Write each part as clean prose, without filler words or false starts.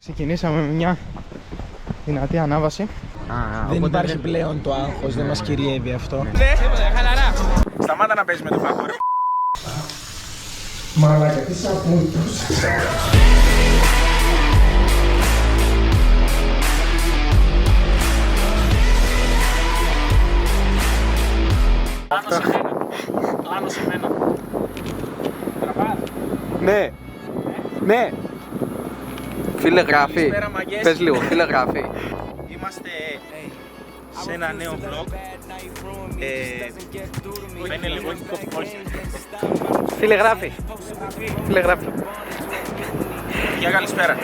Ξεκινήσαμε με μια δυνατή ανάβαση. Δεν υπάρχει πλέον το άγχος, δεν μας κυριεύει αυτό. Ναι, χαλαρά. Σταμάτα να παίζεις με το φαγό, ρε. Μαλάκα, τι σαπούτος. Πάνω σε μένα. Ναι. Ναι. Φίλε γράφει. Καλησπέρα, μαγκές. Πες λίγο, φίλε γράφει. Είμαστε σε ένα νέο vlog. Θα είναι λίγο όχι. Φίλε γράφει. Φίλε γράφει. Γεια, καλησπέρα.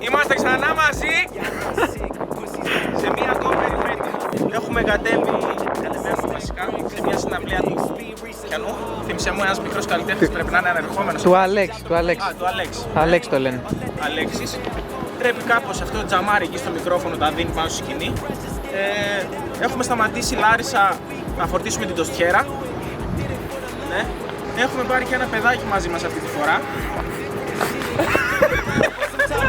Είμαστε ξανά μαζί σε μια ακόμη περιπέτεια. Έχουμε κατέβει βασικά σε μια συναυλία του πιανού. Θύμισε μου, ένας μικρός καλλιτέχνης πρέπει να είναι ανερχόμενος. Του Αλέξ, του Αλέξ. Α, του Αλέξ. Αλέξ το λένε. Αλέξης. Πρέπει κάπως αυτό το τζαμάρι εκεί στο μικρόφωνο τα δίνει πάνω στη σκηνή. Έχουμε σταματήσει Λάρισα να φορτίσουμε την τοστιέρα. Ναι. Έχουμε πάρει και ένα παιδάκι μαζί μας αυτή τη φορά.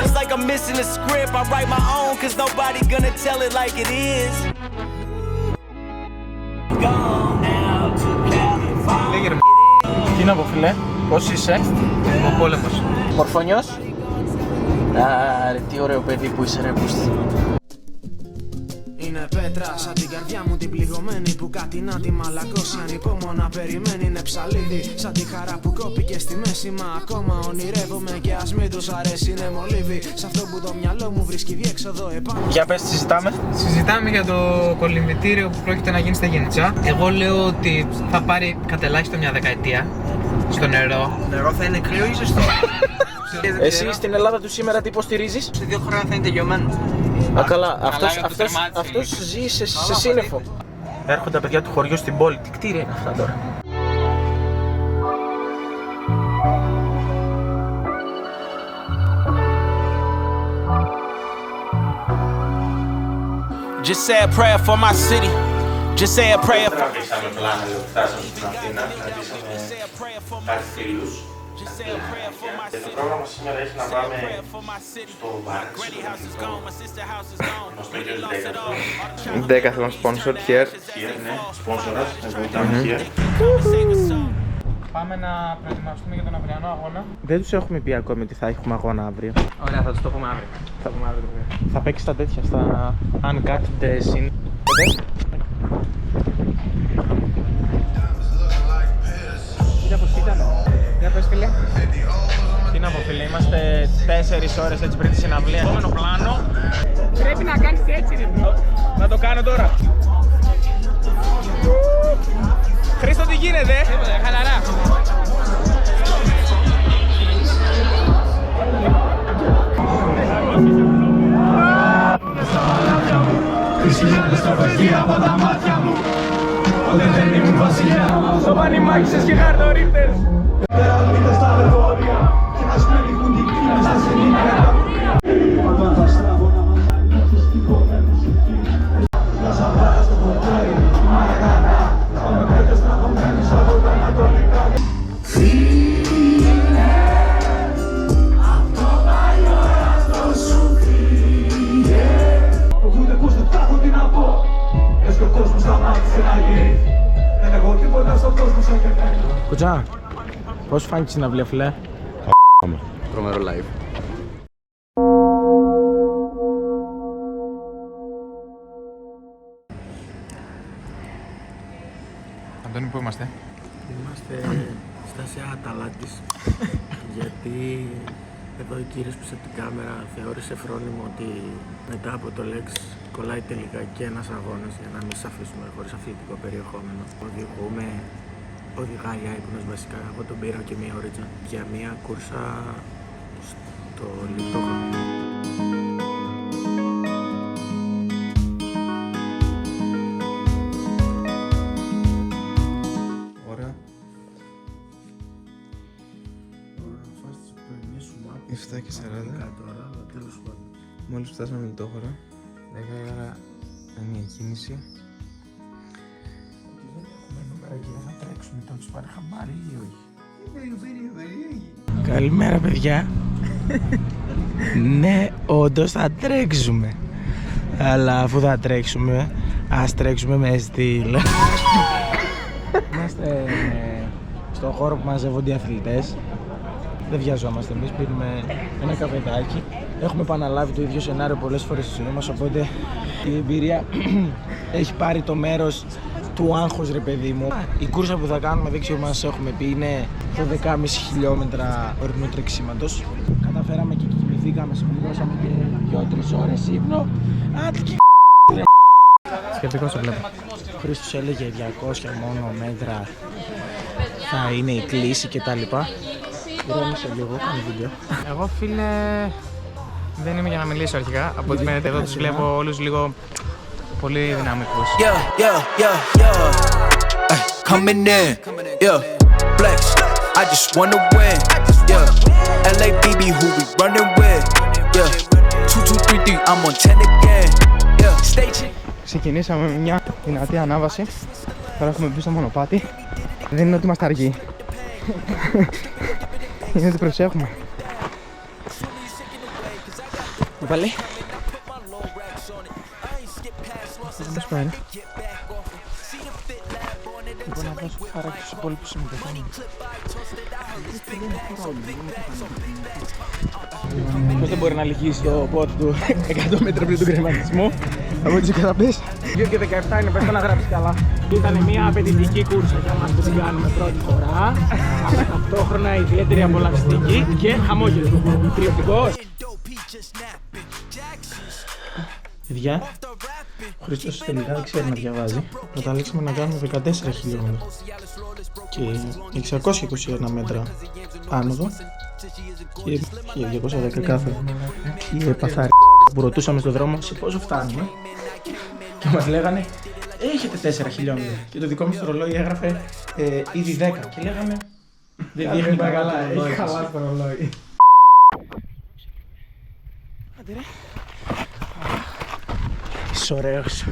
It's like I'm missing a script. I write my own cause nobody gonna tell it like it is. Λέγε ρε τι να πω φίλε, πώς είσαι? Ο πόλεμος. Μορφωνιός? Ρε τι ωραίο παιδί που είσαι ρε πούστη. Είναι πέτρα σαν την καρδιά μου την πληγωμένη που κάτι να τη μαλακώσει ανυπόμονα περιμένει. Είναι ψαλίδι σαν τη χαρά που κόπηκε στη μέση. Μα ακόμα ονειρεύομαι και ας μην τους αρέσει. Είναι μολύβι σε αυτό που το μυαλό μου βρίσκει διέξοδο επάνω. Για πες τι συζητάμε. Συζητάμε για το κολυμβητήριο που πρόκειται να γίνει στα Γενιτσά. Εγώ λέω ότι θα πάρει κατελάχιστον μια δεκαετία στο νερό. Νερό θα είναι κρύο ή ζεστό? Εσύ στην Ελλάδα του σήμερα τι υποστηρίζεις? Σε 2 χρόνια θα είναι τελειωμένο. Α, καλά, για το αυτός ζει σε σύννεφο. Έρχονται τα παιδιά του χωριού στην πόλη. Τι κτίρια είναι αυτά τώρα? Just say a prayer for my city. Just say a prayer for Είχαμε πλάνα λίγο, φτάσαμε στην Αθήνα, συναντήσαμε κάτι φίλους. Και το πρόγραμμα σήμερα έχει να πάμε στο Μπάρξ, γνωστό και ως Decathlon sponsored here. Here, ναι, σπόνσορας, εγώ ήταν here. Πάμε να προετοιμαστούμε για τον αυριανό αγώνα. Δεν τους έχουμε πει ακόμη ότι θα έχουμε αγώνα αύριο. Ωραία, θα τους το πούμε αύριο. Θα παίξει στα τέτοια, στα uncut scene. Κοίτα πως ήταν. Για πες φίλε. Τι να πω φίλε, είμαστε 4 ώρες έτσι πριν τη συναυλία. Επόμενο πλάνο. Πρέπει να κάνεις έτσι ρε. Να το κάνω τώρα. Χρήστο, τι γίνεται? Χαλαρά. Χιλιάδες τροφευτεί από τα μάτια μου. Ποτέ δεν ήμουν βασιλιά. Στο πανί μάχησες και χαρτορίχτες. Τεραλμίτες στα λεωφορεία. Και να σπέλικουν την πύλη στα σελίδια. Όταν θα στραβώ να μαθαίνεις την κόμμα μουσική. Να σαβάρω στο ποτέρι. Μαγανά. Πάμε πέτες να κομμένεις από τα ανατολικά. Φίλε, απ' το παλιό εαυτό σου φύγε. Φοβούνται πως δεν θα έχω τι να πω. Λες και ο κόσμος σταμάτησε να γίνει. Δεν έχω τίποτα στον κόσμο σαν και εμένα. Κουτζά, πώς φάνηκε η συναυλία φίλε? Τρομερό live. Αντώνη, πού είμαστε? Είμαστε στα ΣΕΑ Αταλάντης γιατί εδώ ο κύριος πίσω από την κάμερα θεώρησε φρόνιμο ότι μετά από το Lex κολλάει τελικά και ένας αγώνας για να μην σας αφήσουμε χωρίς αθλητικό περιεχόμενο. Οδηγούμε, οδηγάει άϊπνος βασικά, εγώ τον πήρα και μία ωρίτσα για μία κούρσα στο Λιτόχα. Ωραία. 7 και 40. Μόλις φτάσαμε με το χώρο. 10 η ώρα είναι μια κίνηση. Δεν έχουμε νούμερα και θα τρέξουμε, το έχεις πάρει χαμπάρι ή όχι? Καλημέρα παιδιά. Ναι, όντως θα τρέξουμε. Αλλά αφού θα τρέξουμε, ας τρέξουμε με στυλ. Είμαστε στον χώρο που μαζεύονται οι αθλητές. Δεν βιαζόμαστε εμείς, πίνουμε ένα καφεδάκι. Έχουμε επαναλάβει το ίδιο σενάριο πολλές φορές στη ζωή μας, οπότε η εμπειρία έχει πάρει το μέρος του άγχος, ρε παιδί μου. Η κούρσα που θα κάνουμε, δεν ξέρω μας έχουμε πει, είναι 12,5 χιλιόμετρα ορεινού τρεξίματος. Καταφέραμε και κοιμηθήκαμε, συμπληρώσαμε και 2-3 ώρες ύπνο. Σκεπτικό σε βλέπω. Ο Χρήστος έλεγε 200 μόνο μέτρα θα είναι η κλίση και τα λοιπά. Ηρέμησε λίγο, κάνει βίντεο. Εγώ, φίλε, δεν είμαι για να μιλήσω αρχικά. Από ό,τι φαίνεται εδώ τους βλέπω όλους λίγο πολύ δυναμικούς. Coming in, yeah, flex. I just wanna win, yeah. LA BB, who we running with, yeah. 2-2-3-3, I'm on 10 again, yeah. Stage. Ξεκινήσαμε με μια δυνατή ανάβαση. Τώρα έχουμε μπει στο μονοπάτι. Δεν είναι ότι είμαστε αργοί. Είναι ότι προσέχουμε. Πάλι. Πώς πάει, Λοιπόν, να δώσω χαρά στους υπόλοιπους συμμετεχόμενους. Ποιος δεν μπορεί να λυγίσει το πόντ του 100 μέτρα πριν του κρεματισμού από τις καταπές. 2 και 17 είναι, πες το να γράψεις καλά. Ήταν μια απαιτητική κούρσα για μας που την κάνουμε πρώτη φορά. Αλλά ταυτόχρονα ιδιαίτερη απολαυστική και χαμόγελο. Τριωτικός. Παιδιά, ο Χρήστος τελικά δεν ξέρει να διαβάζει. Καταλήξαμε να κάνουμε 14 χιλιόμετρα και 621 μέτρα άνοδο και 1210 κάθοδο. Και παθάρι που ρωτούσαμε στον δρόμο σε πόσο φτάνουμε και μας λέγανε έχετε 4 χιλιόμετρα και το δικό μας το ρολόι έγραφε ήδη 10 και λέγαμε δεν δείχνει καλά, έχει καλά το ρολόι. Είσαι ωραίος.